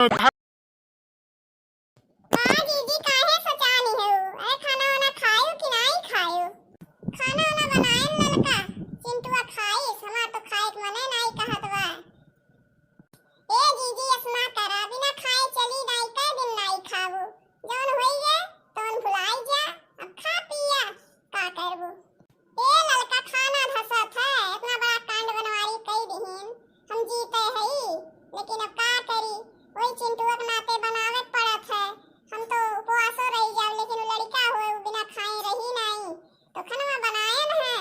हाँ दीदी काहे सचानी है? अरे खाना वाना खायो कि नहीं खायो? खाना वाना बनाए ललका चिंटुआ खाई समा तो खाए के मने नहीं कहत बा। ए दीदी असना करा बिना खाए चली नहीं कर दिन नहीं खाबो जौन होई गे तौन भुलाई जा अब खा पिया का करबो। ए ललका खाना धसत है इतना बड़ा कांड बनवारी कई दिहिन हम जीते हई लेकिन अब का करी वही चिंटुआ के नाते बनावे पड़त है। हम तो उपवासो रही जाओ लेकिन वो लड़का हो बिना खाए रही नहीं तो खाना बनाए न है।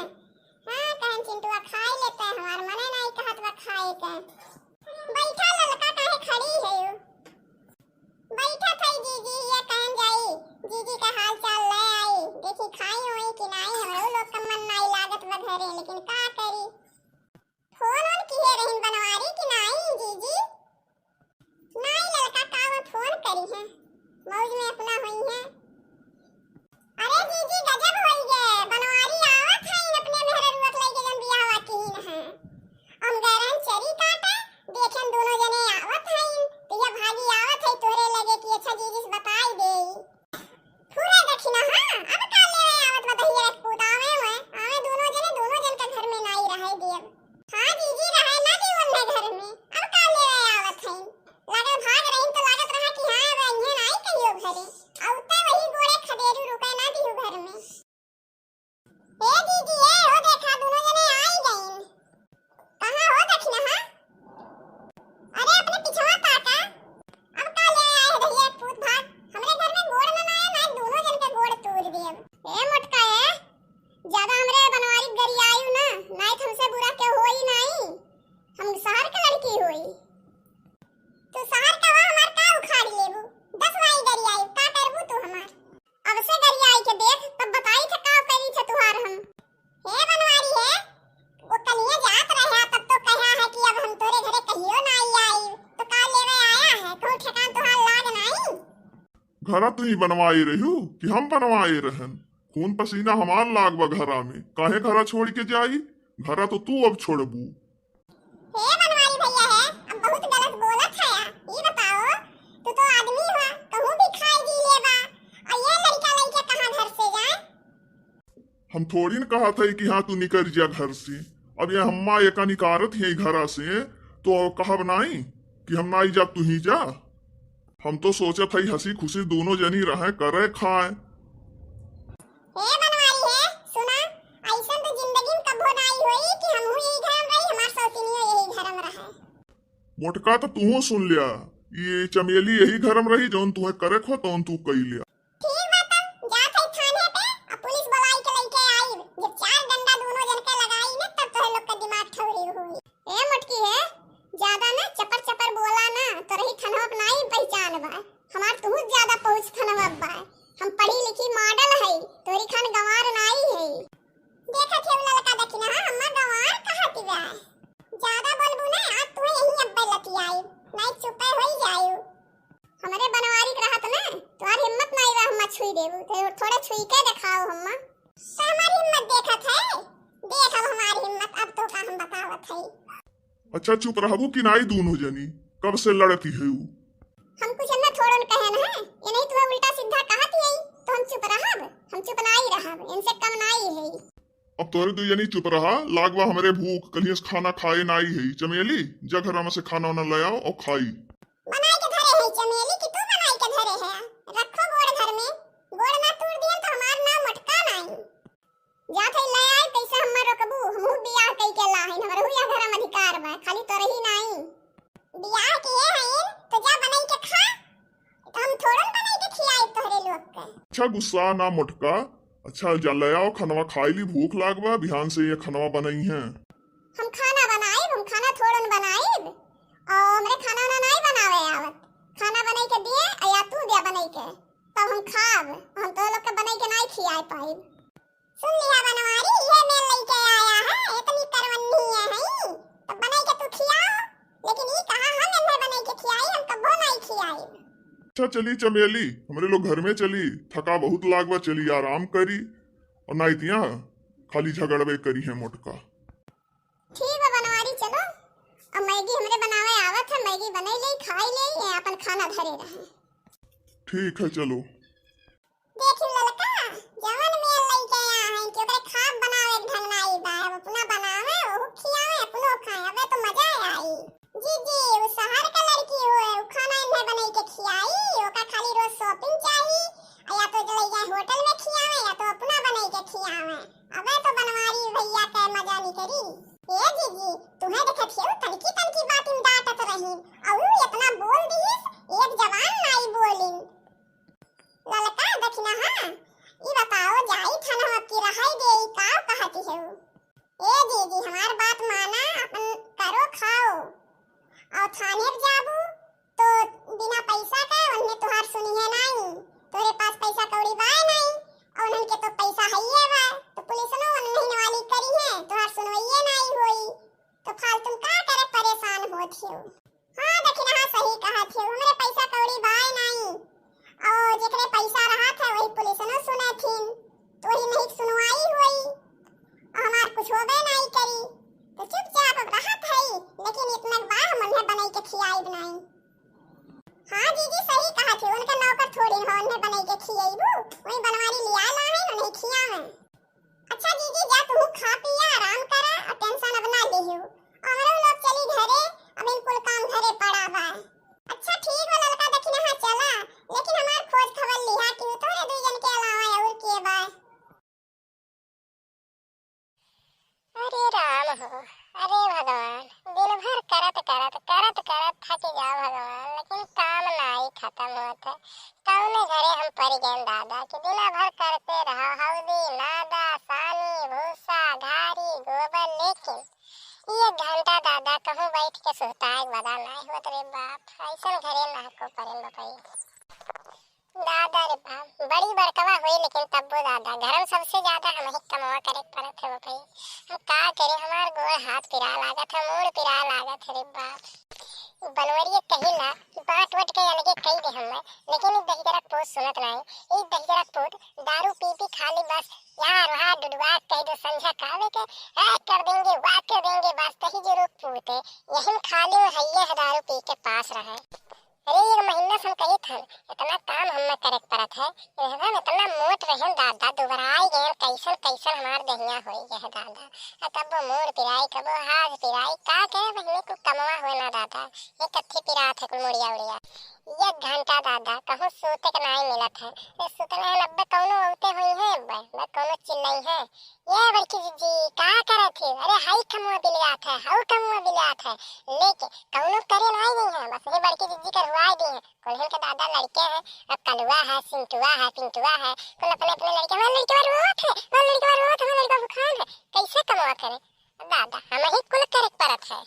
हाँ कहन चिंटुआ खाई लेते हैं हमार मने नहीं कहत बा खाए के। बैठा ललका काहे खड़ी है यू? बैठा थई दीदी ये कहन जाई दीदी का हाल चाल ले आई देखी खाई होई कि नहीं हमरो लोग का मन नहीं लागत बा घरे लेकिन का करी। फोन ऑन किए रहिन बनवारी कि नहीं दीदी? नहीं ललका का वो फोन करी है मौज में अपना हुई है। अरे दीदी गजब होई गे बनवारी आवत है अपने मेहररुआ के लेके जन बियाह की ही है। हम गरन चरी काटा देखन दोनों जने आवत है तो ये भागी आवत है तोरे लगे कि अच्छा दीदी से बताई दे पूरा दक्षिणा। हां अब का ले आवत बताइए रे पुतावे में आवे दोनों जन का घर में नहीं रहे देव। हां दीदी रहे ना दी उन्हें घर में अब का ले आवत है लगे भाग रही तो लागत रहा कि हां अब इन्हें नहीं कहियो घरे औते वही गोरे खदेरू रुके ना दियो घर में। ए दीदी ए हो देखा दोनों जने आई गईन कहां हो दक्षिणा। हां अरे अपने पिछवा ताका अब का ले आए है भैया पूत भाग हमरे घर में गोड़ ना आए ना दोनों जन के गोड़ तोड़ दिए। ए मोटका है ज्यादा हमरे बनवारी गरी आयु ना नहीं हमसे बुरा के होई नहीं हम शहर के लड़की होई तो शहर का वहां हमार का उखाड़ लेबू 10 वाई गरी आयु का करबू तू हमार अब से गरी आई के देख तब बताई थे का करी थे तुहार हम। हे बनवारी है वो कलिए जात रहा तब तो कहा है कि अब हम तोरे घरे कहियो ना आई तो का लेवे आया है कहूं ठेकान तुहार लाग नहीं। घरा तू ही बनवाई रही कि हम बनवाए रहन खून पसीना हमार लागबा घरा में काहे घरा छोड़ के जाई घरा तो तू अब छोड़बू। हे बनवारी भैया है अब बहुत गलत बोलत है ये बताओ तू तो आदमी हुआ कहूं भी खाई दी लेबा और ये लड़का लड़के कहां घर से जाए। हम थोड़ी न कहा था कि हाँ तू निकल जा घर से अब ये हम्मा एक निकारत है घरा से तो कहब नहीं कि हम ना जा तू ही जा। हम तो सोचा था हंसी खुशी दोनों जनी रहे करे खाए। हे बनवारी है सुना ऐसा तो जिंदगी में कबो नहीं हुई कि हम यही घर में रही हमार सौतीनियो यही घर में रहे। मोटका तो तू सुन लिया ये चमेली यही घर में रही जौन तुम्हें करे खो तो तू कही लिया। ठीक बात जात है थाने पे अब पुलिस बुलाई के लेके आई जब 4 डंडा दोनों जन के लगाई ना तब तो लोग का दिमाग ठौरी हुई। ए मटकी है ज्यादा ना चपर चपर बोला ना तो रही थनवा नहीं पहचान बा हमार तू ज्यादा पहुंच थनवा बा हम पढ़ी लिखी मॉडल है तोरी खान गंवार नहीं है। देखा थे ललका दक्षिणा हम्मा गंवार कहती बा ज्यादा बोलबू ना आज तू यही अब्बे लती आई नहीं चुपे होई जायू हमरे बनवारी के रहत ना तोहार हिम्मत नहीं बा हम्मा छुई देबू तो थोड़ा छुई के दिखाओ हम्मा तो हमारी हिम्मत देखत है देख अब हमारी हिम्मत अब तो का हम बतावत है। अच्छा चुप रहबू कि नहीं दोनों जनी कब से लड़ती है हम कुछ न थोड़न कहन है ये नहीं तू उल्टा सीधा कहत है तो हम चुप रहब हम चुप नहीं रहब इनसे कम नहीं है। अब तोरे दू जनी चुप रहा लागवा हमरे भूख कलिए से खाना खाए नहीं है चमेली जा घर में से खाना वाना ले आओ और खाई। बनाई के धरे है चमेली कि तू बनाई के धरे है रखो गोड़ घर में गोड़ ना तोड़ दियन तो हमार नाम मटका नहीं जा थे ले आई पैसा हमर रोकबू हमहु बियाह कई के ला है हमर हुआ घर में अधिकार बा खाली तो रही नहीं बियाह किए हैं तो जा बनाई के खा तो हम थोड़न बनाई के खिलाई तोहरे लोग के। अच्छा गुस्सा ना मोटका अच्छा जा ले आओ खनवा खाई ली भूख लागबा बिहान से ये खनवा बनाई है। हम खाना बनाई हम खाना थोड़न बनाई और हमरे खाना ना नहीं बनावे आवत खाना बनाई के दिए या तू दे बनाई के तब हम खाब हम तो लोग के बनाई के नहीं खियाए पाई। सुन लिया बनवारी ये मेल लेके आया है इतनी करवन्नी है तो बनाई के तू खियाओ लेकिन ये कहा हम इन्हें बनाई के खियाई हम कबो नहीं खियाई। अच्छा चली चमेली हमरे लोग घर में चली थका बहुत लागबा चली आराम करी और नहीं तिया खाली झगड़बे करी है मोटका। ठीक है बनवारी चलो अब मैगी हमरे बनावे आवत है, मैगी बने ले खाई ले अपन खाना धरे रहे। ठीक है चलो। देख ललका जवन में लइके आ है कि ओकरे खाब बनावे ढंग ना आई बा, अब अपना बनावे ओ खियावे अपनो खाए, अबे तो मजा आई। जी जी वो शहर का लड़की हो है, वो खाना इन्हें बनाई के खियाई, ओका खाली रोज शॉपिंग चाहिए, या तो ले जाए होटल में खियावे या तो अपना बनाई के खियावे, अबे तो बनवारी भैया के मजा नहीं करी। ए जीजी तुम्हें देखत हो तनकी तनकी बात में डांटत रही और इतना बोल दिस एक जवान नहीं बोली। ललका देखना हां ई बताओ जाई थाना की रहाई दे का कहती है। ए जीजी हमार बात माना, अपन करो खाओ और थाने जाबू तो बिना पैसा का उन्हें तुहार सुनी है नहीं, तोरे पास पैसा कौड़ी बा नहीं और उनके तो पैसा है बा, तो पुलिस ने उन्हें वाली करी है, तुहार सुनवाई नहीं होई तो फालतू का करे परेशान होत हो। हां देखना हां सही कहत हो, हमरे पैसा कौड़ी बा नहीं और जेकरे पैसा रहा था वही पुलिस ने सुने थीन, तो ही नहीं सुनवाई हुई और हमार कुछ होबे नहीं करी, तो चुपचाप अब रहा था, लेकिन इतना बार हम उन्हें बनाई के खियाई बनाई। हां जीजी सही कहा थे, उनका नौकर थोड़ी हो उन्हें बनाई के खियाईबू, वही बनवारी लिया ला है उन्हें खियावे। अच्छा जीजी जा तू खा पिया आराम करा और टेंशन अब ना लिहियो, और हम लोग चली घरे, अब इनकुल काम घरे पड़ा बा। अच्छा ठीक है लड़का देखना हां चला, लेकिन हमार खोज खबर लिहा कि तोरे दो जन के अलावा और के बा। अरे राम हो, अरे भगवान, दिन भर करत थक जाओ भगवान, लेकिन काम नहीं खत्म होता। कौने घरे हम पड़ गए दादा कि दिन भर करते रहो, हल्दी नादा सानी भूसा घारी गोबर, लेकिन ये घंटा दादा कहूँ बैठ के सोता है बदा नहीं होत रे बाप, ऐसा घरे ना को पड़े बपाई दादा रे बाप, बड़ी बड़कवा हुई लेकिन तब्बो दादा घरम सबसे ज्यादा हम ही कमावा करे पड़त है भाई, हम का करे, हमार गोड़ हाथ पिरा लागत है, मूड पिरा लागत है रे बाप। बनवरिए कही ना कि बाट वट के अलगे कही दे हम, लेकिन ई दहिजरा पोत सुनत नहीं, ई दहिजरा पोत दारू पी पी खाली बस यार वहां डुडवा कह दो संझा कावे के कर देंगे वाह कर देंगे, बस तही जो रोक पूते यही खाली हइये दारू पी के पास रहे। अरे एक महीना से हम कही था इतना काम हम करे परत है, हम इतना मोट रहे दादा, दोबारा आई गए कैसन कैसन हमार दहिया होई गए दादा, तब वो मोर पिराई कबो हाथ पिराई का करे बहने को कमवा होए ना दादा, ये कत्थी पिरा थे कुल मुड़िया उड़िया। एक घंटा दादा कहूँ सोते के नहीं मिलत है, सुतले है लब्बे कौनो औते हुई है बे कौनो चिल्लाई है। ये बड़की जीजी का करे थे, अरे हाई कमवा बिलिया था, हाउ कमवा बिलिया था, लेके कौनो करे नहीं गई है, बस ये बड़की जीजी कर हुआ दी है। कुल के दादा लड़के हैं, अब कलुआ है सिंटुआ है पिंटुआ है, कुल अपने अपने लड़के, हमारे लड़के रोत है, हमारे लड़के रोत, हमारे लड़का भूखान है, कैसे कमवा करे दादा, हम ही कुल करे परत है।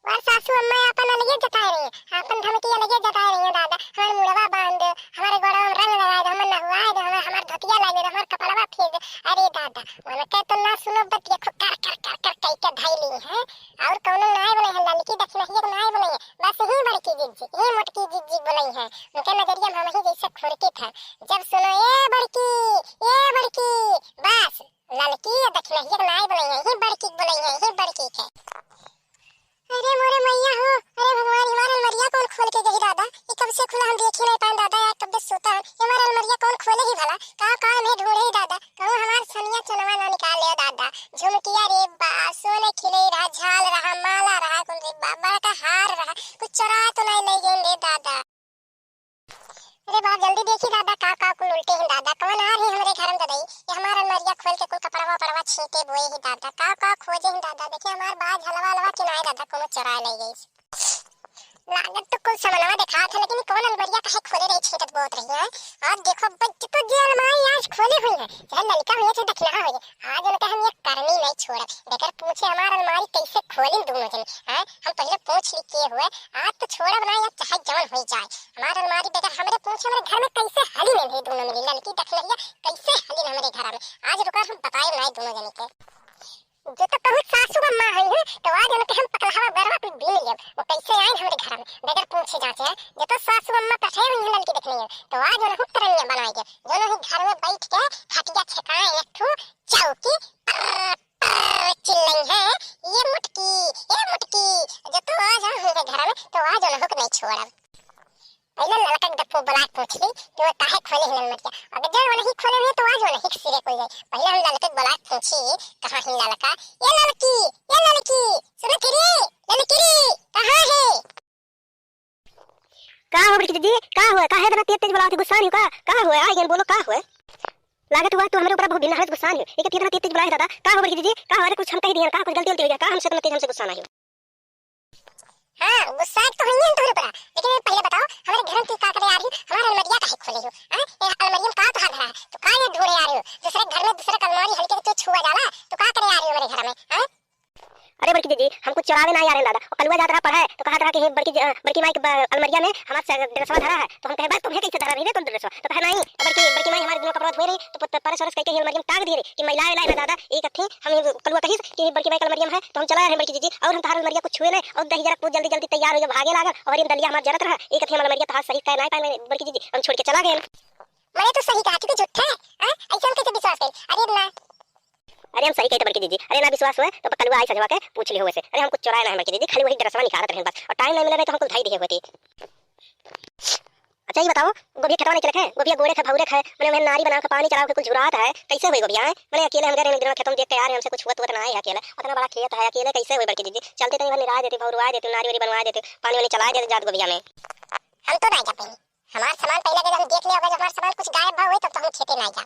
और सासू अम्मा अपन अलगे जता रही है, अपन धमकी अलगे जता रही है दादा, हमारे मुड़वा बांध दो, हमारे गोड़ा में रंग लगा दो, हमें नहवा दो, हमारे धोतिया लगा दो, हमारे कपड़वा फेंक दो। अरे दादा मन के तो ना सुनो बतिया कर कर कर कर कई के धैली है, और कौनो नाय बने है, लड़की देखना ही नाय बने है, बस ही बड़की जिज्जी ही मोटकी जिज्जी बने है, उनके नजरिया हम ही जैसे खुरकी था, जब सुनो ये बड़की बस लड़की देखना ही नाय बने है, ही बड़की बने है, ही बड़की के। अरे मोरे मैया हो, अरे भगवान हमारा अलमरिया कौन खोल के गई दादा, ये कब से खुला हम देख ही नहीं पाए दादा, यार कब से सोता है, हमारा अलमरिया कौन खोले ही भला, कहाँ में ढूंढे ही दादा, कहूँ हमार सोनिया चनवा ना निकाल ले दादा, झुमकिया रे बा सोने खिले रहा, झाल रहा, माला रहा, कुल रे बाबा का हार रहा, कुछ चुरा तो नहीं ले गए रे दादा। अरे बाप जल्दी देखी दादा का कुल उल्टे ही दादा, कौन आ रही हमारे घर में दादा, ये हमारा अलमरिया खोल के कुल कपड़वा पड़वा छीटे बोए ही दादा, का खोजे ही दादा, देखिए हमार बाज हलवा लवा कि नहीं दादा कोनो चुरा ले गई, लागत तो कुल सामानवा दिखा था, लेकिन कौन अलमरिया काहे खोले रही छीटत बहुत रही है। और देखो बच्चे तो जो अलमारी आज खोले हुई है, चाहे लड़का हुई चाहे दखना हुई, आज उनका हम ये करनी नहीं छोड़ा, लेकर पूछे हमारा अलमारी कैसे खोली दोनों जन, हैं हम पहले पूछ ली किए हुए, आज तो छोड़ा बना या चाहे जवन हो जाए, हमारा अलमारी बेटा हमरे पूछे हमारे घर में कैसे हली नहीं रही दोनों मिली, लड़की दखना कैसे हली हमारे घर में, आज रुका हम बताए नहीं दोनों जन के, जो तो कहूँ सासू अम्मा हुई है, तो आज उनके हम पकड़ावा बरवा पे बिन लिया, वो कैसे आए हमारे घर में बगैर पूछे जांचे है, जो तो सासू अम्मा पठे हुई है लड़की देखने है, तो आज उन्हें तरनिया बनवाएंगे, दोनों ही घर में बैठ के खटिया छकाए एक ठो चौकी चिल्लाई है ये मुटकी जो तू आ जा मेरे घर में तो आ जो हुक नहीं छोड़ा पहले लड़का डप्पो बलाक पूछ ली कि वो काहे खोले हिलन मत क्या अगर जड़ नहीं खोले हुए तो आज वो नहीं सिरे कोई जाए पहले हम लड़के बलाक पूछी कहां है लड़का ये लड़की सुनो किरी लड़की कहां है का हो बड़ी दीदी का हुआ का है इतना तेज तेज बुलाते गुस्सा नहीं का हुआ आगे बोलो का हुआ लागत हुआ तो हमारे ऊपर बहुत दिन है गुस्सा नहीं एक इतना तेज तेज बुलाया दादा का हो बड़ी दीदी का हुआ कुछ हम कह दिया का कुछ गलती होती है का हमसे इतना तेज हमसे गुस्सा नहीं हां गुस्सा तो है नहीं तुम्हारे ऊपर लेकिन पहले बताओ हमारे घर की का करे आ रही हमारा अलमारिया काहे खोले हो हां ये अलमारिया का तो धरा है तो का ये ढूंढे आ रहे हो दूसरे घर में दूसरे अलमारी हल्के तो छुआ जाला तो का करे आ रही हो मेरे घर में हां अरे बड़की दीदी हमको चुरावे नहीं आ रहे दादा और कलुआ जात रहा पड़ा है तो कहा था कि बड़की माई के अलमारिया में हमारा ड्रेसवा धरा है तो हम कहे बस तुम्हें कैसे धरा रही है तुम ड्रेसवा तो कहा नहीं बड़की माई हमारे दिनों कपड़ा धोई रही तो परस कह के अलमारिया में टांग दी रही कि मैं लाए ना दादा एक थी हम कलुआ कही कि बड़की माई के अलमारिया में है तो हम चला रहे बड़की दीदी और हम तार अलमारिया को छुए नहीं और दही जरा जल्दी जल्दी तैयार हो भागे लागल और ये दलिया हमारा जरत रहा एक थी अलमारिया तो सही कह नहीं पाए बड़की दीदी हम छोड़ के चला गए मैंने तो सही कहा तू झूठा है हां ऐसा हम कैसे विश्वास कर अरे ना अरे हम सही कहते बड़की दीदी अरे ना विश्वास हुआ तो कलुआ आई सजवा के पूछ लियो वैसे अरे हमको चुराया नहीं बड़की दीदी खाली वही ड्रेसवा निकालत रहे बस और टाइम नहीं मिला रहे तो हमको धाई दिए हुए थे अच्छा ये बताओ गोभी खतवा नहीं चले गोभिया गोड़े खा भौरे खाए मैंने नारी बना के पानी चलाओ के कुछ जुरात है कैसे हुई गोभिया मैंने अकेले हम गए दिन खेतों देख के यार हमसे कुछ हुआ तो ना है अकेले इतना बड़ा खेत है अकेले कैसे हुई बड़की दीदी चलते तो निराज देते भौरवा देते नारी वारी बनवा देते पानी वानी चला देते जात गोभिया में हम तो नहीं जाते हमारा सामान पहले के हम देख लिया अगर हमारा सामान कुछ गायब हुआ तो हम खेते नहीं जाए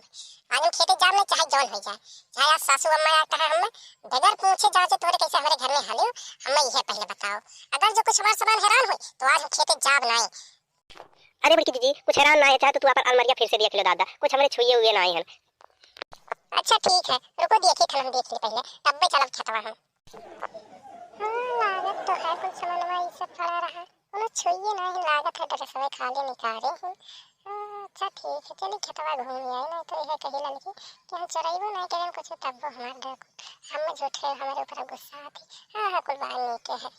आज हम खेते जाम में चाहे जौन हो जाए चाहे आज सासू अम्मा आता है हमें बगैर पूछे जाओ तो तोरे कैसे हमारे घर में हालियो हमें यह पहले बताओ अगर जो कुछ हमारा सामान हैरान हो तो आज हम खेते जाब नहीं अरे बड़की दीदी कुछ हैरान ना है चाहे तो तू अपन अलमारिया फिर से देख लो दादा कुछ हमारे छुए हुए ना है अच्छा ठीक है रुको देखिए हम देख ले पहले तब भी चलब खेतवा हम लागत तो है कुछ सामान में सब पड़ा रहा उन्हें छुइए ना ही लागत है तो समय खाली निकाले हैं अच्छा ठीक है चलिए खेतवा घूम आए ना तो यह कही लड़की कि हम चराइबो नहीं करें कुछ तब वो हमारे डर हम झूठे हमारे ऊपर गुस्सा आती हां कुल बात नहीं के है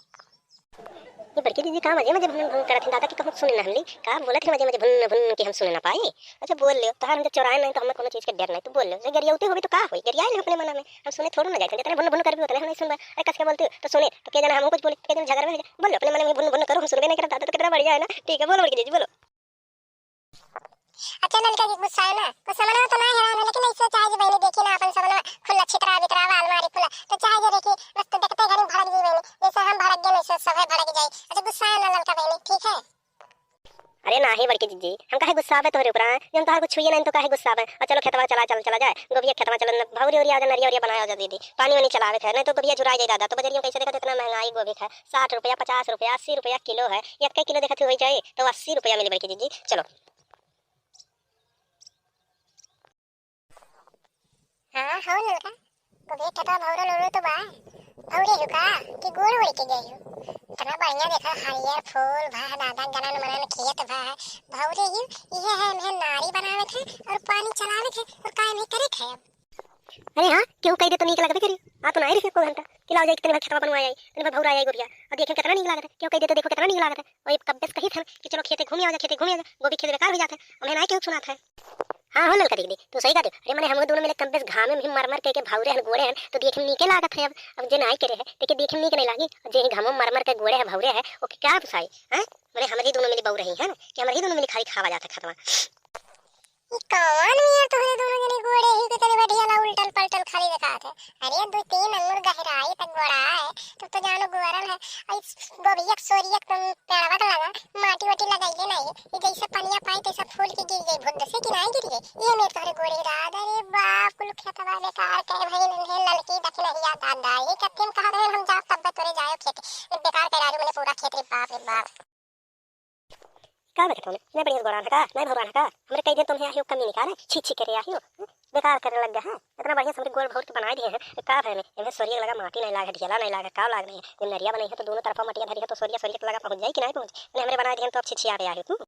ये बड़की दीदी का मजे मजे भन करत थी दादा की कहूं सुन ना हमली का बोलत थे मजे मजे भन भन के हम सुन ना पाए अच्छा बोल ले तो हम जब चुराए नहीं तो हमें कोनो चीज के डर नहीं तो बोल ले जे गरिया होते होबे तो का होई गरिया ले अपने मन में हम सुने थोड़ा ना जाते जितने भन भन करबे उतने हम नहीं सुनबे अरे कस के बोलते तो सुने तो के जाना हम कुछ बोले के जाना झगड़ा में बोल अपने मन में भन भन करो हम सुनबे नहीं करता तो कितना बढ़िया है ना ठीक है बोलो बड़की दीदी बोलो अच्छा लड़का की गुस्सा है ना कुछ समझ में तो नहीं हैरान है लेकिन ऐसे चाहे जो बहनी देखी ना अपन समझ में खुला छितरा बितरावा अलमारी खुला तो चाहे जो देखी बस तो देखते घड़ी भड़क गई बहनी जैसे हम भड़क गए वैसे सब है भड़क जाए अच्छा गुस्सा है ना लड़का बहनी ठीक है अरे ना ही बड़की दीदी हम काहे गुस्सा आवे तोरे ऊपर जब तोहार कुछ छुइए नहीं तो काहे गुस्सा आवे और चलो खेतवा चला जाए गोभिया खेतवा चल भौरी और आजा नरिया बनाया जा दीदी पानी वानी चलावे थे नहीं तो गोभिया जुरा जाए दादा तो बजरिया कैसे देखा इतना महंगाई गोभी है 60 रुपया 50 रुपया 80 रुपया किलो है एक किलो देखा हो जाए तो 80 रुपया मिले बड़की दीदी चलो हां हो लड़का गोभी खेतवा भौरा लोरो तो बा भौरे रुका कि गोड़ ओड़ के गई हो इतना बढ़िया देखा हरियर फूल भा दादा गनन मनन खेत भा भौरे ही यह है मैं नारी बनावे थे और पानी चलावे थे और काय नहीं करे थे अरे हां क्यों कह दे तो नीक लगबे करी आ तो नहीं रे को घंटा कि लाओ जाए कितने खेतवा बनवाया इतने भौरा आई गोरिया और देखे कितना नीक लागत क्यों कह दे तो देखो कितना नीक लागत और ये कब बस कही था कि चलो खेते घूम आ जा गोभी खेत बेकार हो जाते और मैं नहीं क्यों सुना था हाँ हो ललका दीदी तू सही कहते अरे मैंने हम दोनों मिले कम बेस घाम में मर मर के भावरे हैं गोड़े हैं तो देखे नीके लागत है अब जे नहीं करे है देखिए देखे नीके नहीं लागी जे घाम में मर के गोड़े है भावरे है वो क्या पुसाई हैं मैंने हमारी दोनों मिली बहु रही है ना कि हमारी दोनों मिली खाली खावा जाता खतवा ये कौन है तो दोनों जने गोड़े ही के तने बढ़िया ला उल्टल पलटल खाली दिखात है अरे 2-3 अंगुर गहराई तक गोड़ा है तो जानो गोरल है इस गोभिया सोरिया पेड़वा का लगा माटी वाटी लगाइए नहीं ये जैसे पनिया पाई तैसा फूल के गिर गई भुद्द से कि नहीं गिर गई ये मेरे तोरे गोड़े दादा रे बाप कुल खेतवा बेकार कहे भाई नन्हे लड़की दख नहीं याद दादा ये कत्ते में कहा रहे हम जा तब तोरे जायो खेत बेकार करा रही मैंने पूरा खेत रे बाप रे बाप का बैठो मैं बढ़िया गोरा का नहीं भगवान का हमरे कई दिन तुम्हें आहियो कमी निकाले छी करे आहियो बेकार करने लग गया है इतना बढ़िया हमरे गोल भौर के बना दिए हैं का है इनमें सोरिया लगा माटी नहीं लागे ढेला नहीं लागे का लाग नहीं है नरिया बनाई है तो दोनों तरफ मटिया धरी है तो सोरिया तो लगा पहुंच जाए कि नहीं पहुंच मैंने हमरे बना दिए तो अब छी आ आहियो तू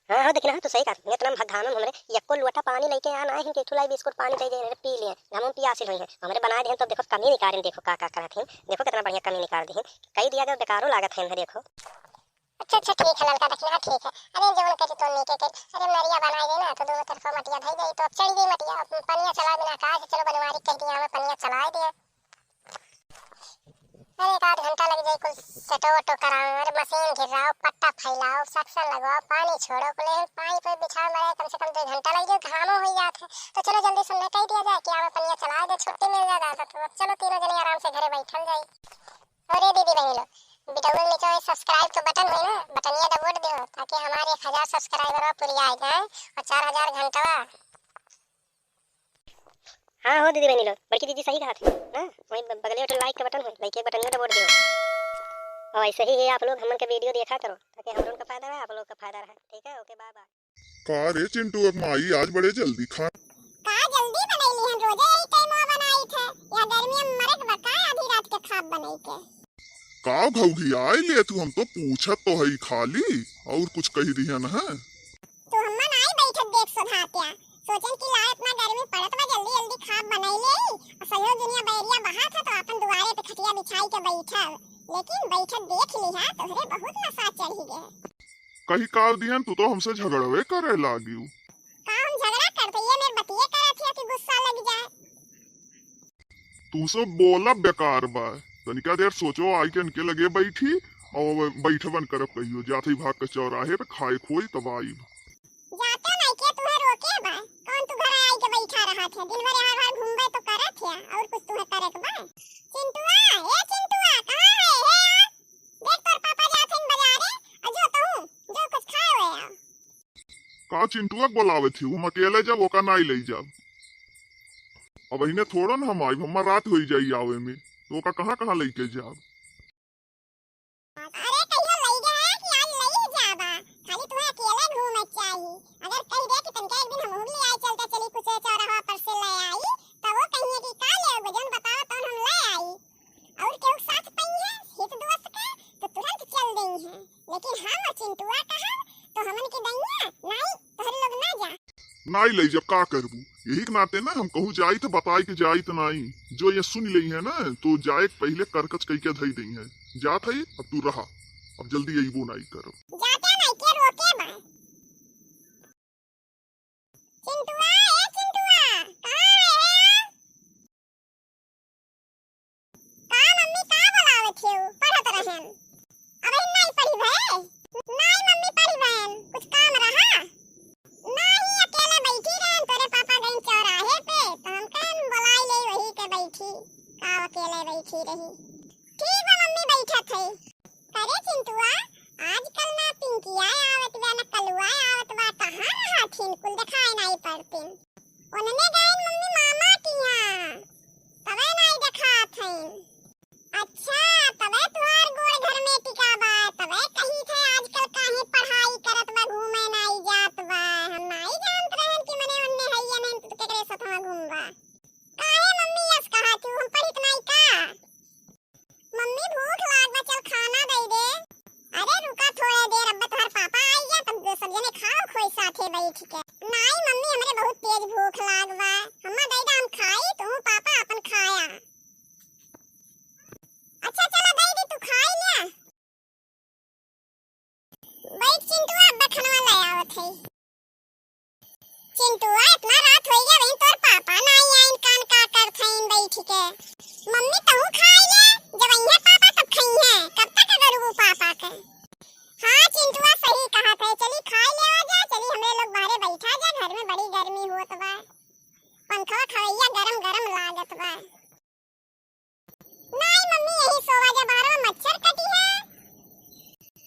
हां हां देखना तो सही कहा इतना घाम में हमरे एको लोटा पानी लेके आना है कि थुलाई बिस्कुट पानी चाहिए पी लिए हम पियासी हुई है हमरे बना दिए तो देखो कमी निकाल देखो का करत है देखो कितना बढ़िया कमी निकाल दी है कई दिया बेकारो लागत है देखो अच्छा ठीक है लड़का देखना ठीक है अरे जवन करे तो नहीं के अरे नरिया बनाई दे ना तो दोनों तरफ मटिया धई गई तो अब चढ़ गई मटिया पनिया चला बिना कहा चलो बनवारी कह दिया हमें पनिया चला दिया अरे एक आध घंटा लग जाए कुल सेटो वटो कराओ, अरे मशीन घिराओ, पट्टा फैलाओ, सक्शन लगाओ, पानी छोड़ो, कुल पानी पे बिछा मरे कम से कम 2 घंटा लग जाए, घामो हो जात है। तो चलो जल्दी से लेट दिया जाए कि आवे पनिया चला दे, छुट्टी मिल जाए दादा। तो चलो तीनों जने आराम से घरे बैठल जाए। अरे दीदी बहनी लोग, वीडियो में नीचे सब्सक्राइब तो बटन है ना, बटनिया दबा दो ताकि हमारे 1000 सब्सक्राइबर पूरी आ जाए और 4000 घंटा। हाँ हो दीदी बहनी लोग, बड़की दीदी सही कहा थी ना, वहीं बगले में लाइक का बटन है, लाइक के बटन में दबा दो। और ऐसे ही आप लोग हमन के वीडियो देखा करो ताकि हम लोग का फायदा रहे, आप लोग का फायदा रहे। ठीक है, ओके, बाय बाय। का रे चिंटू अब माई आज बड़े जल्दी खा का जल्दी बनैली हम रोजे यही टाइम बनाई थे या गर्मी में मरक बका आधी रात के खाब बनाई के। का घौघी आई ले तू, हम तो पूछत तो है खाली और कुछ कही दिहन है। तो हमन आई बैठत देख सुधात्या, सोचन कि ला इतना गर्मी पड़त बा जल्दी जल्दी खाब बनाई ले और सयो दुनिया बैरिया बहा था तो अपन दुआरे पे खटिया बिछाई के बैठल, लेकिन बैठत देख ली है तोहरे बहुत नशा चढ़ी गए। कही का दिहन तू तो हमसे झगड़वे करे लागी। का हम झगड़ा करते ये मेरे बतिये करत है कि गुस्सा लग जाए। तू सब बोला बेकार बा, तनिका देर सोचो आई के इनके लगे बैठी और बैठबन करब कहियो जाते भाग के चौराहे पे खाए खोई तब आई। जाते नहीं के तुम्हें रोके बा, कौन तू घर आई के बैठा रहा थे, दिन भर हर हर घूमबे तो करत है और कुछ तुम्हें करे के बा। चिंटुआ, ए चिंटुआ कहां है? हे देख तोर पापा जाते हैं बाजारे और जो तो हूं जो कुछ खाए हुए आ। का चिंटुआ बोलावे थी, हम अकेले जब ओका नहीं ले जाब। अब इन्हें थोड़ा ना हम आई, हमार रात हो जाई आवे में, तो ओका कहाँ लेके जाब। अरे कहियो लई गए कि आज लई जाबा, खाली तुम्हें अकेले घूमे चाहिए। अगर कह दे कि तनका एक दिन हम उगली आई चलते चली कुछ चौराहा पर से ले आई तो वो कहिए कि का ले वजन बताओ तो हम ले आई और केहू साथ पई है हित दोस्त के तो तुरंत चल देई है। लेकिन हम चिंटुआ कहा तो हमन के दैया नहीं तोहर लोग ना जा नहीं ले जब का करबू, यही के नाते ना हम कहूँ जाई तो बताई कि जाई तो नहीं, जो ये सुन ली है ना तो जाए पहले करकच कही के धई दी है, जात है अब तू रहा, अब जल्दी अइबो नहीं करो। जाते नहीं के रोके बा। चिंटुआ, ए चिंटुआ कहां है? का मम्मी का बुलावे थे पढ़त रहन? अबे नहीं पढ़ी बहन, नहीं मम्मी पढ़ी बहन, कुछ काम रहा? नहीं अकेले बैठी रहन, तोरे पापा गई चौराहे पे तो हम कहन बुलाई ले वही के बैठी, का अकेले बैठी रही। ठीक बा मम्मी बैठा थे। अरे चिंटुआ आजकल ना पिंकिया आवत बा ना कलुआ आवत बा, कहां रहा थिन कुल दिखाई नहीं पड़तिन। उन्होंने गए मम्मी मामा की यहाँ तबे नहीं देखा थिन। अच्छा तबे तुहार गोड़ घर में टिका बा, तबे कही थे आजकल काहे पढ़ाई करत बा घूमे नहीं जात बा। हम नहीं जानत रहन कि मने उन्ने हैया नहीं तो केकरे साथ हम घूमबा। काहे मम्मी यस कहा तू हम पढ़ित नहीं का? मम्मी भूख लाग बा चल खाना दे दे। अरे रुका थोड़े देर अब तुम्हारे पापा आई जा तब सब जने खाओ खोई साथे बैठ के। नहीं मम्मी हमरे बहुत तेज भूख लाग बा, हम्मा दे दे हम खाई तू पापा अपन खाया। अच्छा चला दे दे तू खाई ले। बैठ चिंटुआ अब खाना ले आवत है। चिंटुआ इतना रात हो गया बहन तोर पापा नहीं आइन कान का करत हईन बैठ के। मम्मी तू खाई ले, जब आइए पापा तब खाई है, कब तक करूँ पापा के? हाँ चिंटुआ सही कहा था, चली खाई ले आ जा, चली हमरे लोग बाहर बैठा जा, घर में बड़ी गर्मी होत बा, पंखा खवैया गरम गरम लागत बा। नहीं मम्मी यही सोवा जा, बाहर में मच्छर कटी है।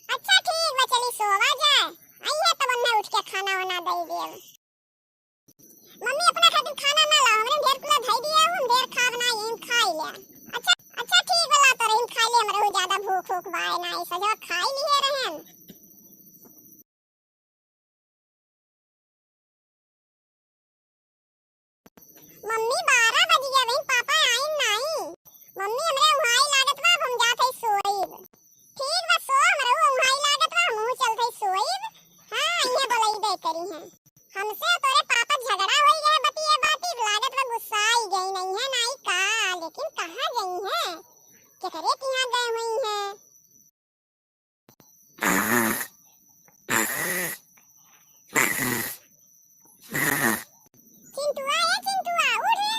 अच्छा ठीक बा चली सोवा जाए, आइए तब अन्ना उठ के खाना वाना दे देव। मम्मी अपना खातिर खाना ना लाओ, हमरे ढेर कुला धई दिया हम ढेर खाब ना यहीं खाई ले। अच्छा ठीक बला तो रहीन खाई ले, हमरे ज्यादा भूख भूख बाए ना ऐसा जो खाई लिए रहन। मम्मी 12 बज गए बहन पापा आइन नहीं। मम्मी हमरे उहाई लागत बा हम जात है सोईब। ठीक बा सो हमरे उहाई लागत बा हम चलत है सोईब। हां ये बोलाई दे करी है हमसे तोरे पापा झगड़ा होई गए बतिए बाती लागत बा गुस्सा आई गई नहीं है नहीं का, लेकिन कहां गई है केकरे के यहां गए हुई है। चिंटुआ ए चिंटुआ उठ रे,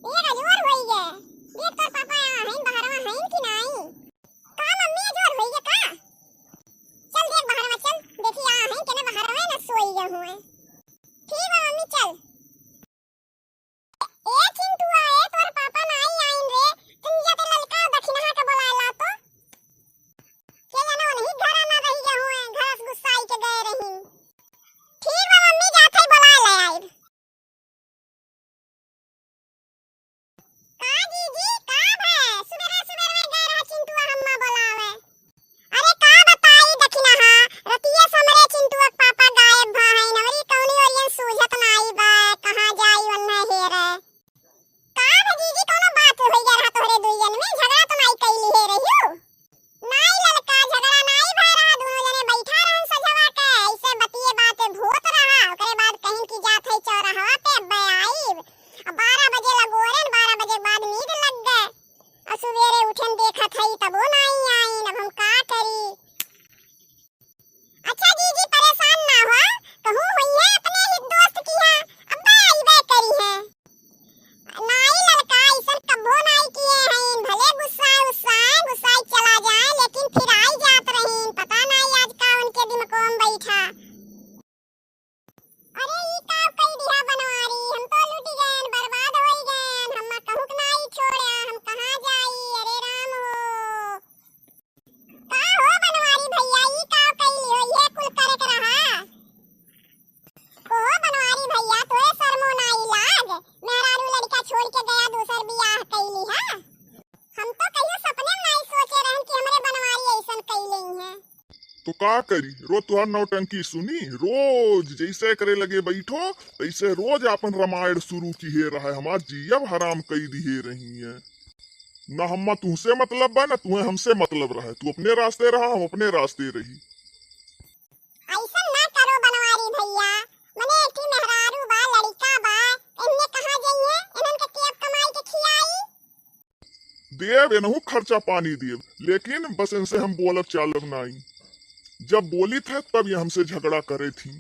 ये गजोर होई गए, देख तोर पापा हैं बाहर में हैं कि नहीं? का करी, रो तुहार नौटंकी सुनी, रोज जैसे करे लगे बैठो तैसे रोज अपन रामायण शुरू किए रहा है, हमार जियब हराम कई दिए रही है। न हम्मा तुमसे मतलब बा, न तुम्हें हमसे मतलब रहा है, तू अपने रास्ते रहा, हम अपने रास्ते रही। ऐसा ना करो बनवारी भैया, मने एठी मेहरारू बा, लड़का बा, इनने कहाँ जाइए, इनन के केब कमाई के खियाई। देव एनहु खर्चा पानी देव, लेकिन बस इनसे हम बोलब चालब नहीं। जब बोली थे तब ये हमसे झगड़ा करे थी।